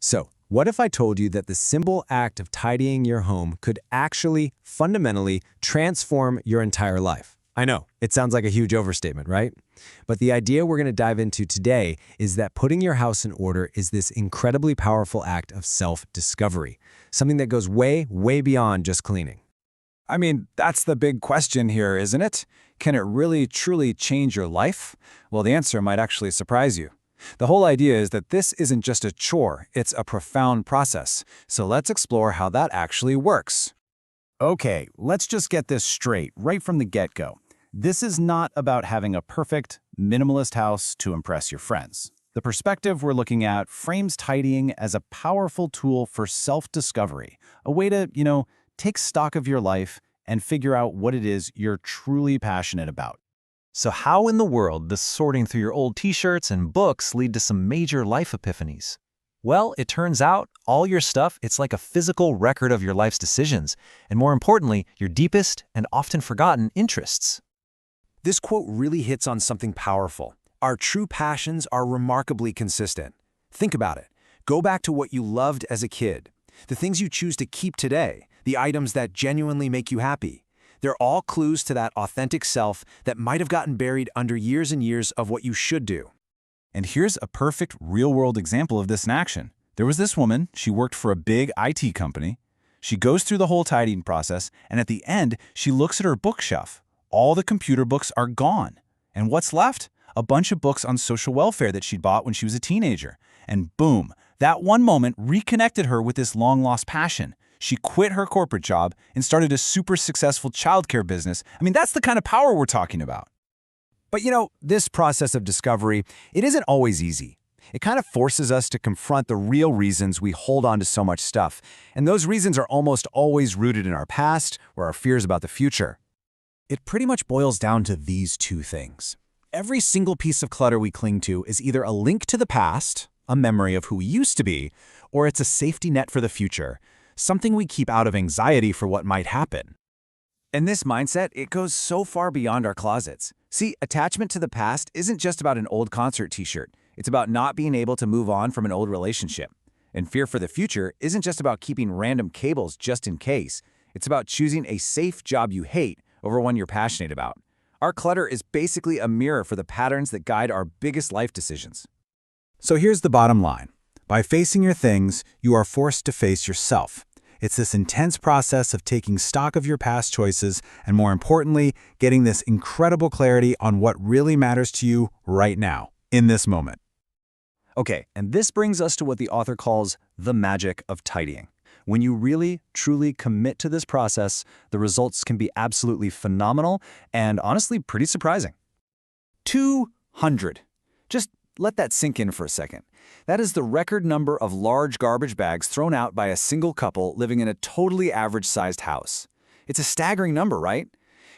So, what if I told you that the simple act of tidying your home could actually, fundamentally, transform your entire life? I know, it sounds like a huge overstatement, right? But the idea we're going to dive into today is that putting your house in order is this incredibly powerful act of self-discovery, something that goes way, way beyond just cleaning. I mean, that's the big question here, isn't it? Can it really, truly change your life? Well, the answer might actually surprise you. The whole idea is that this isn't just a chore, it's a profound process. So let's explore how that actually works. Okay, let's just get this straight right from the get-go. This is not about having a perfect, minimalist house to impress your friends. The perspective we're looking at frames tidying as a powerful tool for self-discovery, a way to, take stock of your life and figure out what it is you're truly passionate about. So how in the world does sorting through your old t-shirts and books lead to some major life epiphanies? Well, it turns out all your stuff, it's like a physical record of your life's decisions, and more importantly, your deepest and often forgotten interests. This quote really hits on something powerful. Our true passions are remarkably consistent. Think about it. Go back to what you loved as a kid. The things you choose to keep today, the items that genuinely make you happy. They're all clues to that authentic self that might have gotten buried under years and years of what you should do. And here's a perfect real-world example of this in action. There was this woman, she worked for a big IT company. She goes through the whole tidying process, and at the end, she looks at her bookshelf. All the computer books are gone. And what's left? A bunch of books on social welfare that she'd bought when she was a teenager. And boom, that one moment reconnected her with this long-lost passion. She quit her corporate job and started a super successful childcare business. I mean, that's the kind of power we're talking about. But this process of discovery, it isn't always easy. It kind of forces us to confront the real reasons we hold on to so much stuff. And those reasons are almost always rooted in our past or our fears about the future. It pretty much boils down to these two things. Every single piece of clutter we cling to is either a link to the past, a memory of who we used to be, or it's a safety net for the future, something we keep out of anxiety for what might happen. And this mindset, it goes so far beyond our closets. See, attachment to the past isn't just about an old concert t-shirt. It's about not being able to move on from an old relationship. And fear for the future isn't just about keeping random cables just in case. It's about choosing a safe job you hate over one you're passionate about. Our clutter is basically a mirror for the patterns that guide our biggest life decisions. So here's the bottom line. By facing your things, you are forced to face yourself. It's this intense process of taking stock of your past choices and, more importantly, getting this incredible clarity on what really matters to you right now, in this moment. Okay, and this brings us to what the author calls the magic of tidying. When you really, truly commit to this process, the results can be absolutely phenomenal and honestly pretty surprising. 200. Just let that sink in for a second. That is the record number of large garbage bags thrown out by a single couple living in a totally average-sized house. It's a staggering number, right?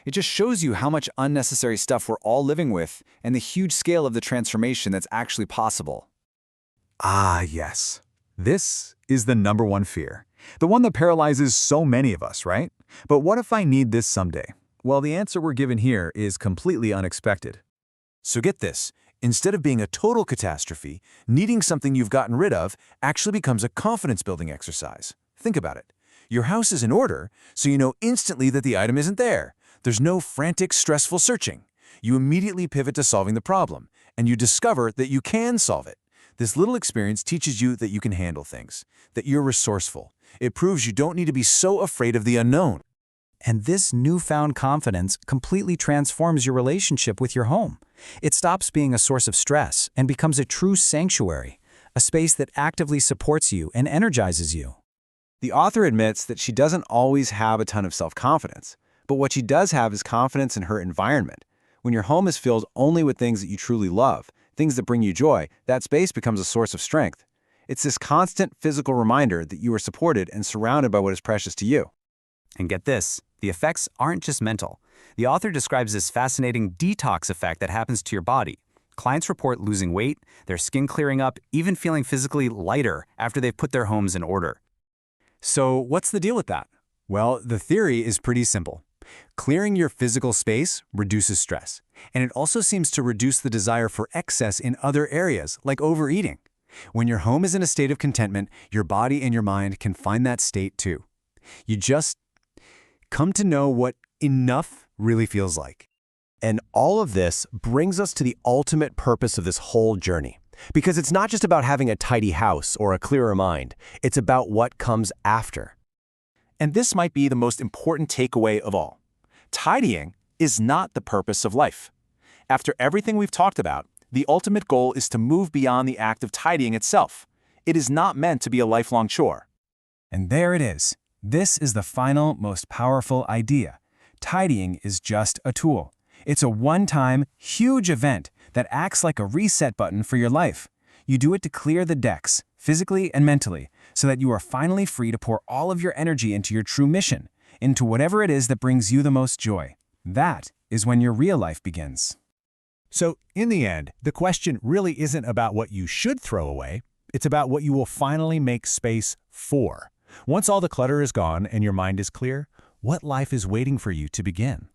It just shows you how much unnecessary stuff we're all living with and the huge scale of the transformation that's actually possible. Ah, yes. This is the number one fear. The one that paralyzes so many of us, right? But what if I need this someday? Well, the answer we're given here is completely unexpected. So get this. Instead of being a total catastrophe, needing something you've gotten rid of actually becomes a confidence-building exercise. Think about it. Your house is in order, so you know instantly that the item isn't there. There's no frantic, stressful searching. You immediately pivot to solving the problem, and you discover that you can solve it. This little experience teaches you that you can handle things, that you're resourceful. It proves you don't need to be so afraid of the unknown. And this newfound confidence completely transforms your relationship with your home. It stops being a source of stress and becomes a true sanctuary, a space that actively supports you and energizes you. The author admits that she doesn't always have a ton of self-confidence, but what she does have is confidence in her environment. When your home is filled only with things that you truly love, things that bring you joy, that space becomes a source of strength. It's this constant physical reminder that you are supported and surrounded by what is precious to you. And get this, the effects aren't just mental. The author describes this fascinating detox effect that happens to your body. Clients report losing weight, their skin clearing up, even feeling physically lighter after they've put their homes in order. So what's the deal with that? Well, the theory is pretty simple. Clearing your physical space reduces stress, and it also seems to reduce the desire for excess in other areas, like overeating. When your home is in a state of contentment, your body and your mind can find that state too. You just come to know what enough really feels like. And all of this brings us to the ultimate purpose of this whole journey. Because it's not just about having a tidy house or a clearer mind. It's about what comes after. And this might be the most important takeaway of all. Tidying is not the purpose of life. After everything we've talked about, the ultimate goal is to move beyond the act of tidying itself. It is not meant to be a lifelong chore. And there it is. This is the final, most powerful idea. Tidying is just a tool. It's a one-time, huge event that acts like a reset button for your life. You do it to clear the decks, physically and mentally, so that you are finally free to pour all of your energy into your true mission, into whatever it is that brings you the most joy. That is when your real life begins. So, in the end, the question really isn't about what you should throw away. It's about what you will finally make space for. Once all the clutter is gone and your mind is clear, what life is waiting for you to begin?